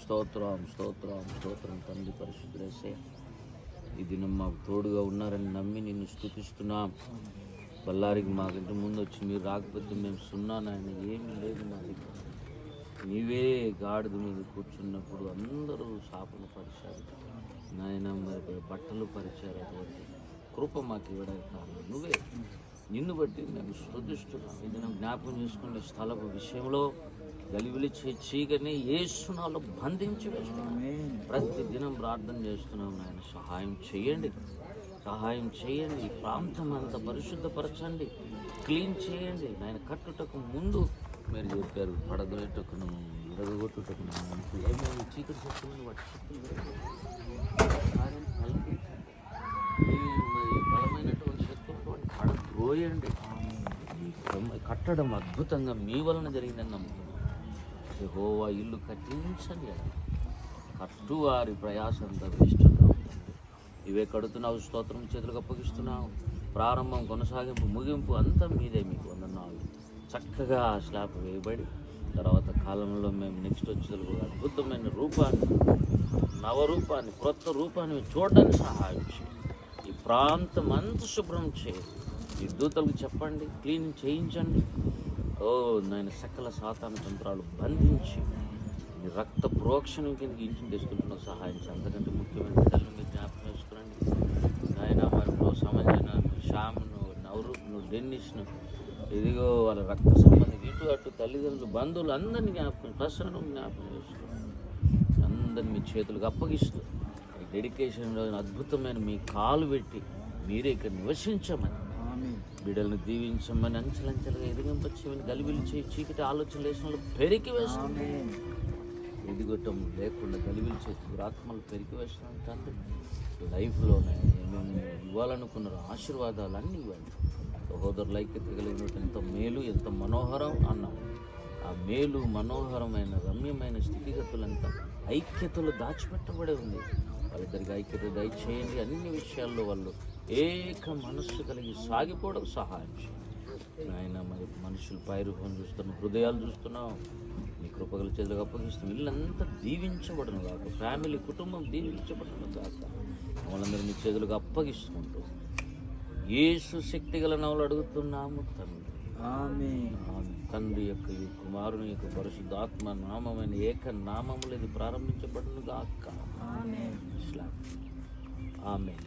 స్తోత్రం స్తోత్రం స్తోత్రం తండ్రి పరిశుద్ధులేసే ఈ దినం మాకు తోడుగా ఉన్నారని నమ్మి నిన్ను స్తుతిస్తున్నాం. బళ్ళారికి మాకంటే ముందు వచ్చి మీరు రాకపోతే మేము సున్నా నాయన, ఏమీ లేదు మా దగ్గర. నీవే గాడిద మీద కూర్చున్నప్పుడు అందరూ శాపను పరిచారు నాయన, మరి బట్టలు పరిచారు. అటువంటి కృప మాకు ఇవ్వడానికి కారణం నువ్వే. నిన్ను బట్టి మేము స్తుతిస్తున్నాం. ఈ దినం జ్ఞాపకం చేసుకునే స్థలపు విషయంలో గలిబిలి చీకని యేసునాలో బంధించి వేస్తున్నాం. ప్రతి దినం ప్రార్థన చేస్తున్నాం నాయన, సహాయం చేయండి, సహాయం చేయండి. ఈ ప్రాంతం అంతా పరిశుద్ధపరచండి, క్లీన్ చేయండి నాయన. కట్టుటకు ముందు మీరు చెప్పారు, పడగొట్టుటకును విరగొట్టుటకును ఏమేమి చీకటి శక్తులను వాటి శక్తులు బలమైనటువంటి శక్తులను వాటి పడద్రోయండి. కట్టడం అద్భుతంగా మీ వలన జరిగిందని నమ్ముతున్నాం. యెహోవా ఇల్లు కట్టించండి, కట్టువారి ప్రయాసంతా వేస్తున్నావు. ఇవే కడుతున్నావు, స్తోత్రం చేతులకు అప్పగిస్తున్నావు. ప్రారంభం, కొనసాగింపు, ముగింపు అంతా మీదే. మీకు వందనాలు. చక్కగా స్లాబ్ వేయబడి తర్వాత కాలంలో మేము నెక్స్ట్ వచ్చేందుకు అద్భుతమైన రూపాన్ని, నవరూపాన్ని, క్రొత్త రూపాన్ని చూడడానికి సహాయం చేయండి. ఈ ప్రాంతం అంతా శుభ్రం చేయండి. ఈ దూతలకు చెప్పండి, క్లీన్ చేయించండి. ఓ నాయన, సకల సాతాను తంత్రాలు బంధించి మీ రక్త ప్రోక్షణం కిందకి ఇంటిని తెచ్చుకుంటున్న సహాయం చేయండి. అంతకంటే ముఖ్యమైన బిడ్డలను మీరు జ్ఞాపకం చేసుకురండి నాయన. మరి నువ్వు సమజన, శ్యామ్ను, నవరూప్ను, డెన్నిస్ను, ఇదిగో వాళ్ళ రక్త సంబంధి ఇటు అటు తల్లిదండ్రులు, బంధువులు అందరినీ జ్ఞాపకం, ప్రసన్నం జ్ఞాపకం చేసుకోండి. అందరినీ మీ చేతులకు అప్పగిస్తూ ఈ డెడికేషన్ రోజున అద్భుతమైన మీ కాలు పెట్టి మీరే ఇక్కడ నివసించమని, బిడ్డలను దీవించమని, అంచెలంచెలుగా ఎదిగింపచ్చేమని, గలిబిలి చీకటి ఆలోచన లేఖనంలో పెరికి వేస్తుంది. ఎదిగటం లేకుండా గలిబిలి చేసి ఆత్మలు పెరికి వేస్తున్నాం తండ్రి. లైఫ్లోనే మేము ఇవ్వాలనుకున్న ఆశీర్వాదాలు అన్నీ ఇవ్వండి. సహోదరుల ఐక్యత కలిగినట్టు ఎంత మేలు, ఎంత మనోహరం అన్నాం. ఆ మేలు, మనోహరమైన, రమ్యమైన స్థితిగతులంతా ఐక్యతలు దాచిపెట్టబడి ఉంది. వాళ్ళిద్దరికి ఐక్యత దయచేయండి. అన్ని విషయాల్లో వాళ్ళు ఏక మనస్సు కలిగి సాగిపోవడం సహాయం చేయండి ఆయన. మరి మనుషులు పైరుహం చూస్తున్నాం, హృదయాలు చూస్తున్నాం. మీ కృపగల చేతులకు అప్పగిస్తున్నాం. ఇల్లంతా దీవించబడను కాక, ఫ్యామిలీ, కుటుంబం దీవించబడను కాక, వాళ్ళందరూ మీ చేతులకు అప్పగిస్తుంటూ యేసు శక్తి గల నామములో అడుగుతున్నాము తండ్రి. ఆమేన్. తండ్రి యొక్క ఈ కుమారుని యొక్క పరిశుద్ధాత్మ నామమైన ఏక నామములు ఇది ప్రారంభించబడును గాక. ఆమేన్. ఆమేన్.